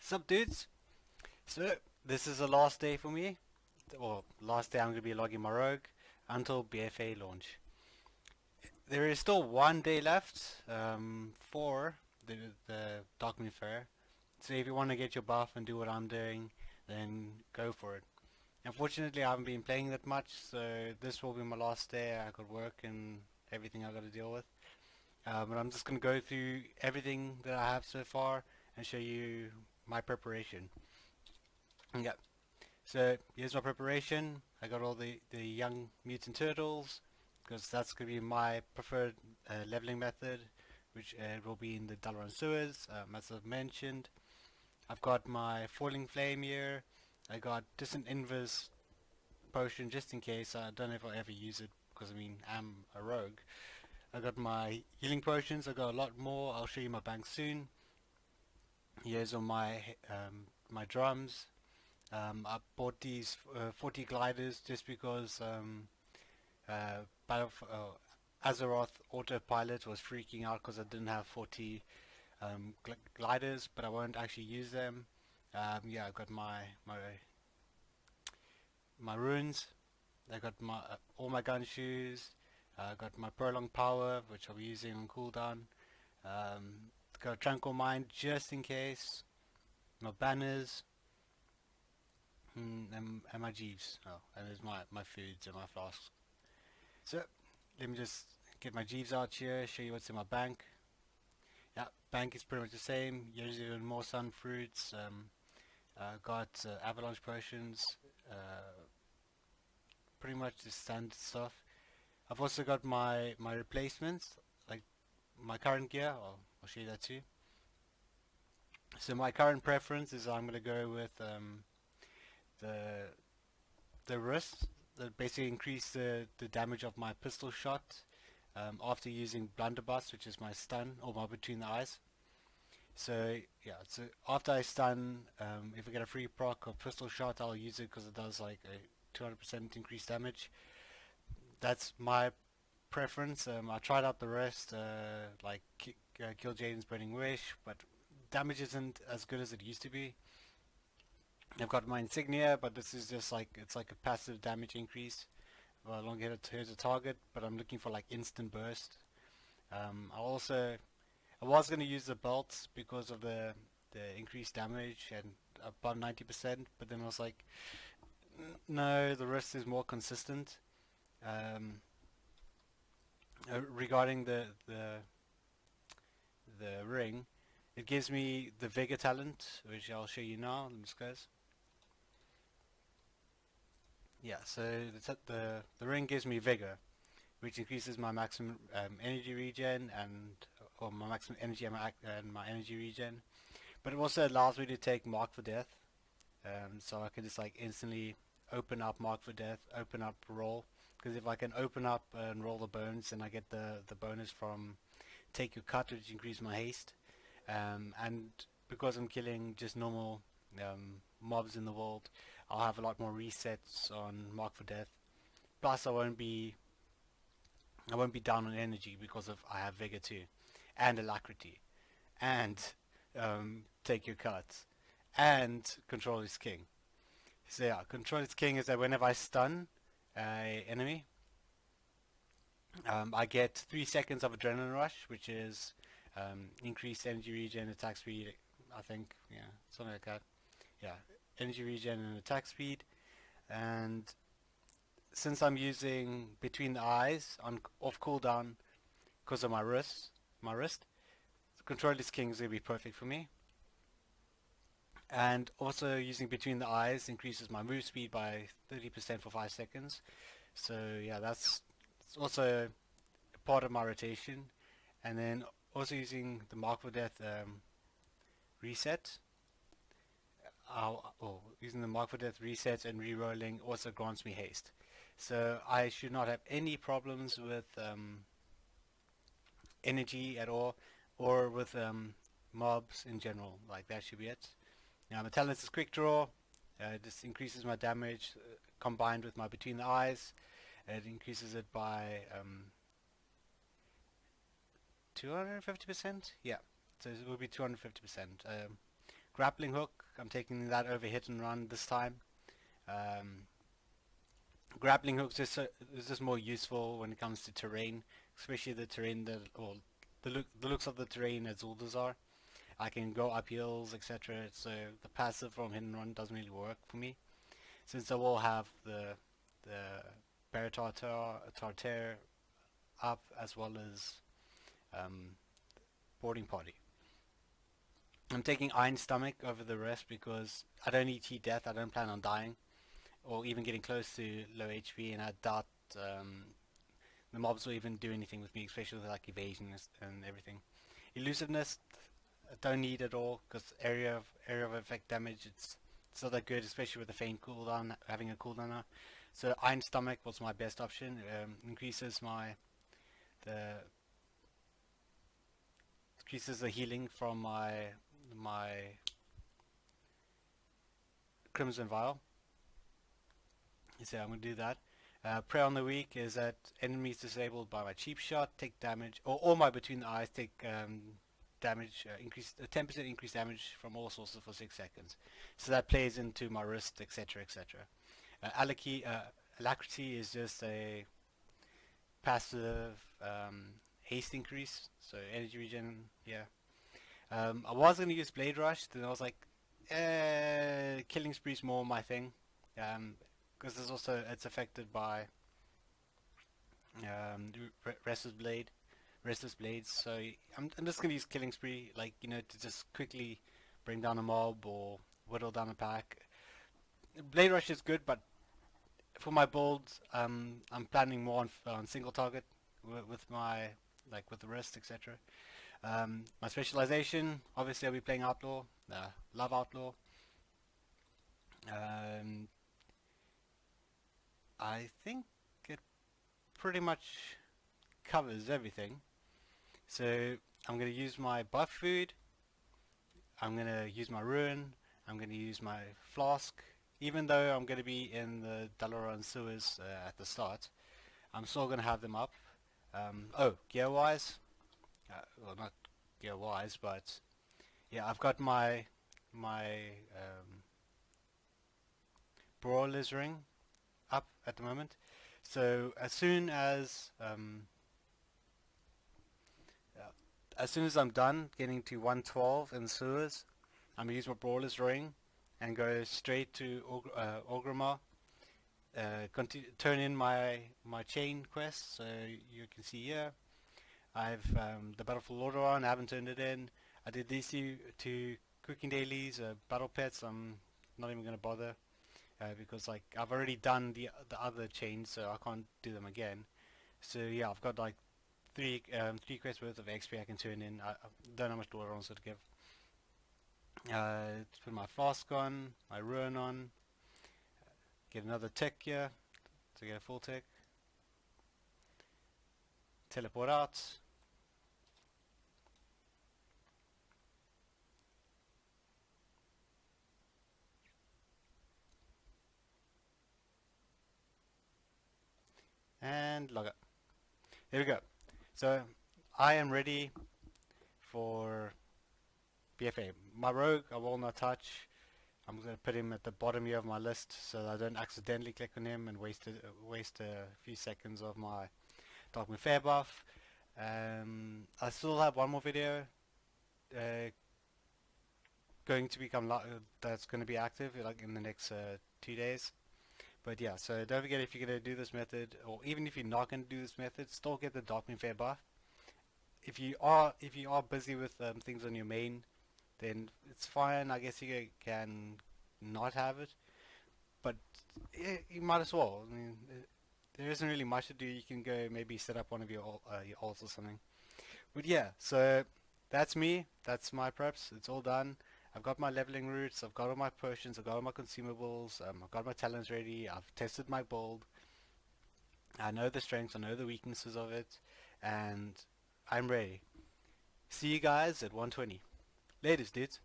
Sup dudes? So this is the last day for me. Well, last day I'm going to be logging my rogue until BFA launch. There is still one day left for the Darkmoon Fair. So if you want to get your buff and do what I'm doing, then go for it. Unfortunately, I haven't been playing that much, so this will be my last day. I got work and everything I got to deal with. But I'm just going to go through everything that I have so far and show you my preparation. Yeah. So here's my preparation. I got all the young mutant turtles because that's going to be my preferred leveling method, which will be in the Dalaran sewers, as I've mentioned. I've got my falling flame here. I got distant invis potion just in case. I don't know if I'll ever use it because I mean I'm a rogue. I got my healing potions. I got a lot more. I'll show you my bank soon. Here's all my drums. I bought these 40 gliders just because Azeroth Autopilot was freaking out because I didn't have 40 gliders, but I won't actually use them. Yeah, I got my runes. I got my all my gun shoes. I got my prolonged power, which I'll be using on cooldown. Got a tranquil mind just in case. My banners. And my jeeves. Oh, and there's my foods and my flasks. So, let me just get my jeeves out here, show you what's in my bank. Yeah, bank is pretty much the same. Here's even more sun fruits. Got avalanche potions. Pretty much the standard stuff. I've also got my replacements, like my current gear. I'll show you that too. So my current preference is I'm gonna go with the wrist that basically increase the damage of my pistol shot after using blunderbuss, which is my stun or my between the eyes. So yeah, so after I stun, if I get a free proc of pistol shot, I'll use it because it does like a 200% increased damage. That's my preference. I tried out the rest, like Kill Jaden's Burning Wish, but damage isn't as good as it used to be. I've got my insignia, but this is just like it's like a passive damage increase. Well, I don't get it here's a target, but I'm looking for like instant burst. I was gonna use the belts because of the increased damage and about 90%, but then I was like, no, the rest is more consistent. Um, Regarding the ring, it gives me the Vega talent, which I'll show you now. Let me just guys. Yeah, so the ring gives me vigor, which increases my maximum energy regen and or my maximum energy and my energy regen. But it also allows me to take Mark for Death, so I can just like instantly open up Mark for Death, open up roll. Because if I can open up and roll the bones, then I get the bonus from Take Your Cut, which increases my haste. And because I'm killing just normal mobs in the world, I'll have a lot more resets on Mark for Death. Plus, I won't be down on energy because of I have Vigor too, and Alacrity, and Take Your Cuts, and Control is King. So yeah, Control is King is that whenever I stun a enemy, I get 3 seconds of Adrenaline Rush, which is increased energy regen, attack speed, I think, yeah, something like that. Yeah, energy regen and attack speed. And since I'm using Between the Eyes on off cooldown because of my wrist, Control is King is going to be perfect for me. And also using Between the Eyes increases my move speed by 30% for 5 seconds. So yeah, that's also part of my rotation. And then also using the Mark for Death reset. Using the Mark for Death reset and re-rolling also grants me haste. So I should not have any problems with energy at all, or with mobs in general. Like that should be it. Now my talent is quick draw. This increases my damage combined with my between the eyes. It increases it by 250%. Yeah, so it will be 250%. grappling hook, I'm taking that over hit and run this time. Um, Grappling hooks is just more useful when it comes to terrain, especially the terrain that, or the looks of the terrain as Zuldas are. I can go up hills, etc. So the passive from hit and run doesn't really work for me, since I will have the Baratartar up as well as um, boarding party. I'm taking Iron Stomach over the rest because I don't need Heat Death. I don't plan on dying or even getting close to low HP, and I doubt the mobs will even do anything with me, especially with like evasion and everything. Elusiveness, I don't need at all because area of effect damage, it's not that good, especially with the feint cooldown, having a cooldown now. So Iron Stomach was my best option. Increases the healing from my Crimson Vial. So I'm gonna do that. Prey on the Weak is that enemies disabled by my cheap shot take damage, or all my between the eyes take damage, 10% increased damage from all sources for 6 seconds. So that plays into my wrist, etc., etc. Alacrity is just a passive haste increase, so energy regen. Yeah. I was gonna use Blade Rush, then I was like, Killing Spree's more my thing, because it's affected by Restless Blades. So I'm just gonna use Killing Spree, like, to just quickly bring down a mob or whittle down a pack. Blade Rush is good, but for my builds, I'm planning more on single target with my with the wrist, etc. My specialization, obviously I'll be playing Outlaw, love Outlaw. I think it pretty much covers everything. So I'm going to use my buff food, I'm going to use my ruin, I'm going to use my flask. Even though I'm going to be in the Dalaran sewers at the start, I'm still going to have them up. Gear wise, well, not gear wise, but yeah, I've got my Brawler's ring up at the moment. So as soon as I'm done getting to 112 in sewers, I'm gonna use my Brawler's ring and go straight to Orgrimmar. Turn in my chain quest. So you can see here, I've the Battle for Lordaeron. I haven't turned it in. I did these two cooking dailies, battle pets. I'm not even gonna bother because I've already done the other chains, so I can't do them again. So yeah, I've got like three quests worth of XP I can turn in. I don't know how much Lordaeron to give. Let's put my flask on, my ruin on, get another tick here to get a full tick, teleport out, and log out. There we go. So I am ready for BFA. My rogue I will not touch. I'm going to put him at the bottom here of my list so that I don't accidentally click on him and waste a few seconds of my Darkmoon Fair buff. I still have one more video going to become that's going to be active in the next 2 days. But yeah, so don't forget, if you're going to do this method, or even if you're not going to do this method, still get the Darkmoon Fair buff. If you are busy with things on your main, then it's fine. I guess you can not have it, but you might as well. I mean, there isn't really much to do. You can go maybe set up one of your ults or something. But yeah, so that's me. That's my preps. It's all done. I've got my leveling routes. I've got all my potions. I've got all my consumables. I've got my talents ready. I've tested my build. I know the strengths. I know the weaknesses of it, and I'm ready. See you guys at 120. Latest, dudes.